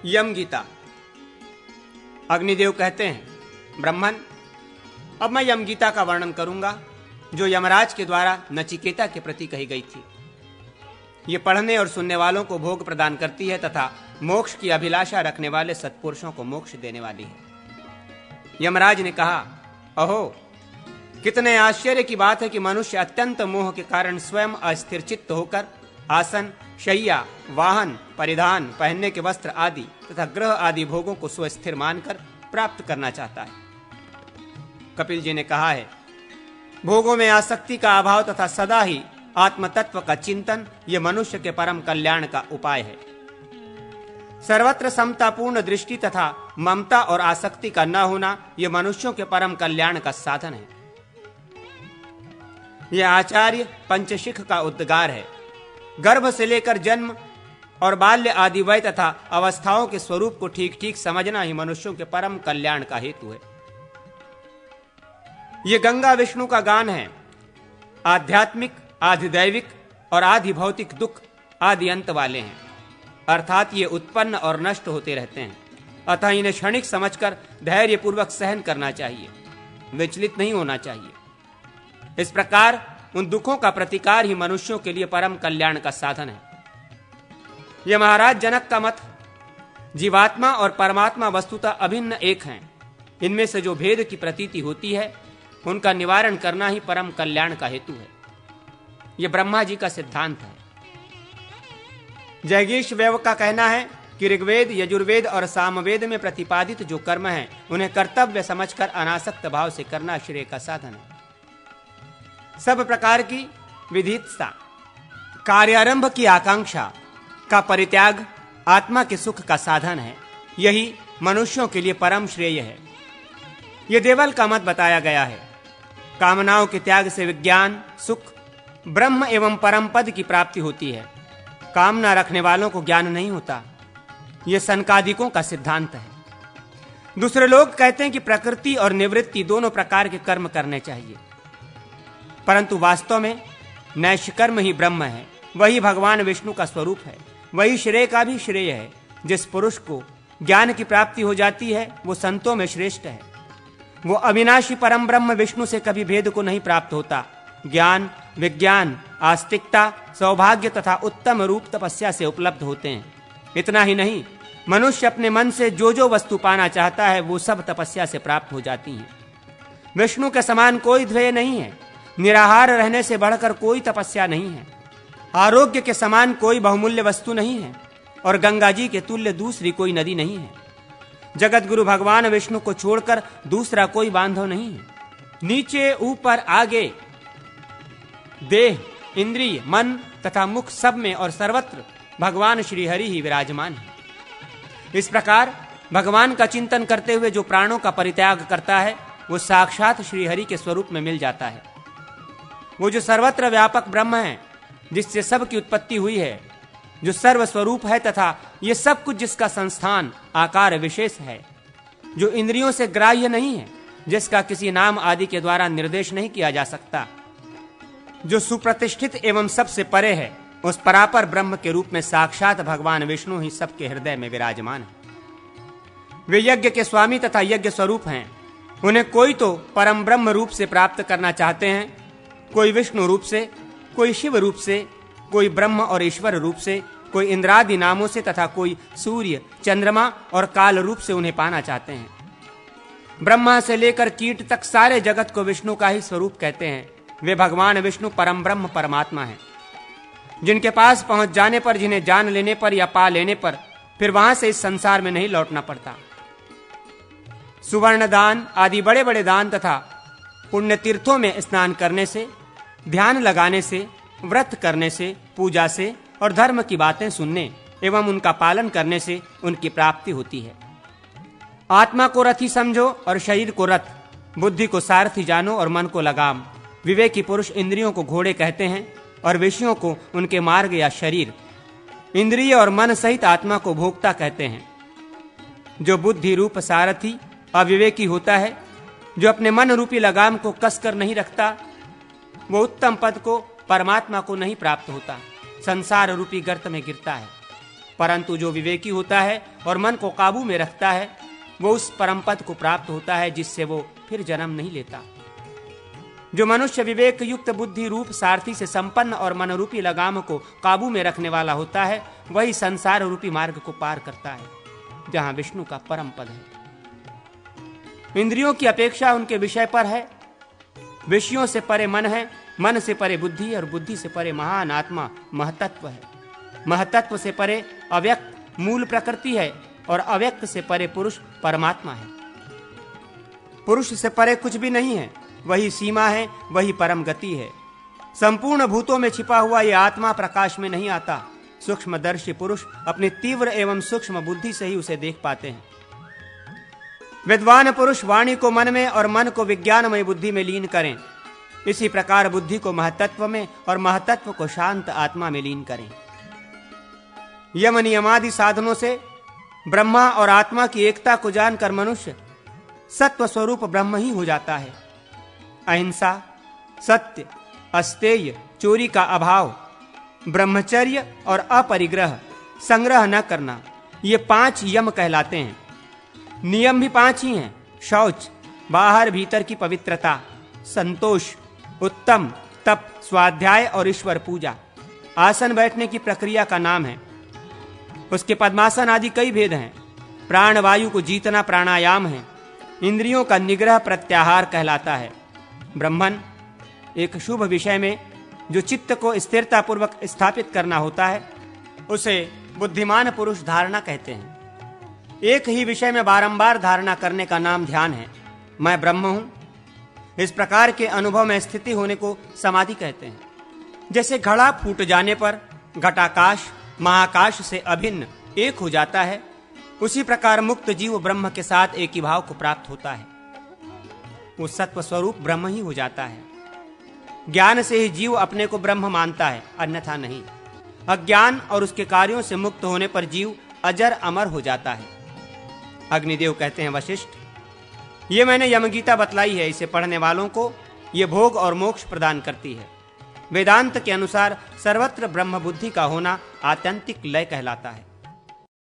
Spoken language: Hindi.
यम गीता। अग्निदेव कहते हैं, ब्रह्मन, अब मैं यम गीता का वर्णन करूंगा जो यमराज के द्वारा नचिकेता के प्रति कही गई थी। ये पढ़ने और सुनने वालों को भोग प्रदान करती है तथा मोक्ष की अभिलाषा रखने वाले सत्पुरुषों को मोक्ष देने वाली है। यमराज ने कहा, अहो, कितने आश्चर्य की बात है कि मनुष्य अत्यंत मोह के कारण स्वयं अस्थिर चित्त होकर आसन, शैया, वाहन, परिधान, पहनने के वस्त्र आदि तथा ग्रह आदि भोगों को स्वस्थिर मानकर प्राप्त करना चाहता है। कपिल जी ने कहा है, भोगों में आसक्ति का अभाव तथा सदा ही आत्म तत्व का चिंतन ये मनुष्य के परम कल्याण का उपाय है। सर्वत्र समतापूर्ण दृष्टि तथा ममता और आसक्ति का न होना ये मनुष्यों के परम कल्याण का साधन है। यह आचार्य पंचशिख का उद्गार है। गर्भ से लेकर जन्म और बाल्य आदि वय तथा अवस्थाओं के स्वरूप को ठीक ठीक समझना ही मनुष्यों के परम कल्याण का हेतु है। यह गंगा विष्णु का गान है। आध्यात्मिक, आधिदैविक और आधि भौतिक दुख आदि अंत वाले हैं, अर्थात ये उत्पन्न और नष्ट होते रहते हैं। अतः इन्हें क्षणिक समझकर धैर्यपूर्वक सहन करना चाहिए, विचलित नहीं होना चाहिए। इस प्रकार उन दुखों का प्रतिकार ही मनुष्यों के लिए परम कल्याण का साधन है। यह महाराज जनक का मत, जीवात्मा और परमात्मा वस्तुतः अभिन्न एक हैं। इनमें से जो भेद की प्रतीति होती है उनका निवारण करना ही परम कल्याण का हेतु है। यह ब्रह्मा जी का सिद्धांत है। जैगीष वेव का कहना है कि ऋग्वेद, यजुर्वेद और सामवेद में प्रतिपादित जो कर्म हैं उन्हें कर्तव्य समझकर अनासक्त भाव से करना श्रेय का साधन है। सब प्रकार की विधित्सा, कार्यारंभ की आकांक्षा का परित्याग आत्मा के सुख का साधन है। यही मनुष्यों के लिए परम श्रेय है। यह देवल का मत बताया गया है। कामनाओं के त्याग से विज्ञान, सुख, ब्रह्म एवं परम पद की प्राप्ति होती है। कामना रखने वालों को ज्ञान नहीं होता। यह सनकादिकों का सिद्धांत है। दूसरे लोग कहते हैं कि प्रकृति और निवृत्ति दोनों प्रकार के कर्म करने चाहिए, परंतु वास्तव में नैष्कर्म ही ब्रह्म है। वही भगवान विष्णु का स्वरूप है। वही श्रेय का भी श्रेय है। जिस पुरुष को ज्ञान की प्राप्ति हो जाती है वो संतों में श्रेष्ठ है। वो अविनाशी परम ब्रह्म विष्णु से कभी भेद को नहीं प्राप्त होता। ज्ञान, विज्ञान, आस्तिकता, सौभाग्य तथा उत्तम रूप तपस्या से उपलब्ध होते हैं। इतना ही नहीं, मनुष्य अपने मन से जो वस्तु पाना चाहता है वो सब तपस्या से प्राप्त हो जाती है। विष्णु के समान कोई ध्येय नहीं है। निराहार रहने से बढ़कर कोई तपस्या नहीं है। आरोग्य के समान कोई बहुमूल्य वस्तु नहीं है और गंगा जी के तुल्य दूसरी कोई नदी नहीं है। जगत गुरु भगवान विष्णु को छोड़कर दूसरा कोई बांधव नहीं है। नीचे, ऊपर, आगे, देह, इंद्रिय, मन तथा मुख सब में और सर्वत्र भगवान श्री हरि ही विराजमान है। इस प्रकार भगवान का चिंतन करते हुए जो प्राणों का परित्याग करता है वो साक्षात श्री हरि के स्वरूप में मिल जाता है। वो जो सर्वत्र व्यापक ब्रह्म है, जिससे सब की उत्पत्ति हुई है, जो सर्वस्वरूप है तथा ये सब कुछ जिसका संस्थान, आकार विशेष है, जो इंद्रियों से ग्राह्य नहीं है, जिसका किसी नाम आदि के द्वारा निर्देश नहीं किया जा सकता, जो सुप्रतिष्ठित एवं सबसे परे है, उस परापर ब्रह्म के रूप में साक्षात भगवान विष्णु ही सबके हृदय में विराजमान है। वे यज्ञ के स्वामी तथा यज्ञ स्वरूप हैं। उन्हें कोई तो परम ब्रह्म रूप से प्राप्त करना चाहते हैं, कोई विष्णु रूप से, कोई शिव रूप से, कोई ब्रह्म और ईश्वर रूप से, कोई इंद्रादि नामों से तथा कोई सूर्य, चंद्रमा और काल रूप से उन्हें पाना चाहते हैं। ब्रह्मा से लेकर कीट तक सारे जगत को विष्णु का ही स्वरूप कहते हैं। वे भगवान विष्णु परम ब्रह्म परमात्मा हैं, जिनके पास पहुंच जाने पर, जिन्हें जान लेने पर या पा लेने पर फिर वहां से इस संसार में नहीं लौटना पड़ता। सुवर्ण दान आदि बड़े बड़े दान तथा पुण्य तीर्थों में स्नान करने से, ध्यान लगाने से, व्रत करने से, पूजा से और धर्म की बातें सुनने एवं उनका पालन करने से उनकी प्राप्ति होती है। आत्मा को रथी समझो और शरीर को रथ, बुद्धि को सारथी जानो और मन को लगाम। विवेकी पुरुष इंद्रियों को घोड़े कहते हैं और विषयों को उनके मार्ग या शरीर, इंद्रिय और मन सहित आत्मा को भोक्ता कहते हैं। जो बुद्धि रूप सारथी अविवेकी होता है, जो अपने मन रूपी लगाम को कसकर नहीं रखता, वो उत्तम पद को, परमात्मा को नहीं प्राप्त होता, संसार रूपी गर्त में गिरता है। परंतु जो विवेकी होता है और मन को काबू में रखता है वो उस परम पद को प्राप्त होता है जिससे वो फिर जन्म नहीं लेता। जो मनुष्य विवेक युक्त बुद्धि रूप सारथी से संपन्न और मन रूपी लगाम को काबू में रखने वाला होता है वही संसार रूपी मार्ग को पार करता है जहां विष्णु का परम पद है। इंद्रियों की अपेक्षा उनके विषय पर है। विषयों से परे मन है, मन से परे बुद्धि और बुद्धि से परे महान आत्मा महतत्व है। महतत्व से परे अव्यक्त मूल प्रकृति है और अव्यक्त से परे पुरुष परमात्मा है। पुरुष से परे कुछ भी नहीं है, वही सीमा है, वही परम गति है। संपूर्ण भूतों में छिपा हुआ यह आत्मा प्रकाश में नहीं आता। सूक्ष्मदर्शी पुरुष अपनी तीव्र एवं सूक्ष्म बुद्धि से ही उसे देख पाते हैं। विद्वान पुरुष वाणी को मन में और मन को विज्ञानमय बुद्धि में लीन करें। इसी प्रकार बुद्धि को महतत्व में और महतत्व को शांत आत्मा में लीन करें। यम नियमादि साधनों से ब्रह्मा और आत्मा की एकता को जानकर मनुष्य सत्व स्वरूप ब्रह्म ही हो जाता है। अहिंसा, सत्य, अस्तेय, चोरी का अभाव, ब्रह्मचर्य और अपरिग्रह, संग्रह न करना, ये 5 यम कहलाते हैं। नियम भी 5 ही हैं। शौच, बाहर भीतर की पवित्रता, संतोष, उत्तम, तप, स्वाध्याय और ईश्वर पूजा। आसन बैठने की प्रक्रिया का नाम है। उसके पद्मासन आदि कई भेद हैं। प्राण वायु को जीतना प्राणायाम है। इंद्रियों का निग्रह प्रत्याहार कहलाता है। ब्रह्मन, एक शुभ विषय में जो चित्त को स्थिरता पूर्वक स्थापित करना होता है उसे बुद्धिमान पुरुष धारणा कहते हैं। एक ही विषय में बारंबार धारणा करने का नाम ध्यान है। मैं ब्रह्म हूं, इस प्रकार के अनुभव में स्थिति होने को समाधि कहते हैं। जैसे घड़ा फूट जाने पर घटाकाश महाकाश से अभिन्न एक हो जाता है, उसी प्रकार मुक्त जीव ब्रह्म के साथ एक ही भाव को प्राप्त होता है। वो सत्व स्वरूप ब्रह्म ही हो जाता है। ज्ञान से ही जीव अपने को ब्रह्म मानता है, अन्यथा नहीं। अज्ञान और उसके कार्यों से मुक्त होने पर जीव अजर अमर हो जाता है। अग्निदेव कहते हैं, वशिष्ठ, ये मैंने यमगीता बतलाई है, इसे पढ़ने वालों को ये भोग और मोक्ष प्रदान करती है। वेदांत के अनुसार सर्वत्र ब्रह्म बुद्धि का होना आत्यंतिक लय कहलाता है।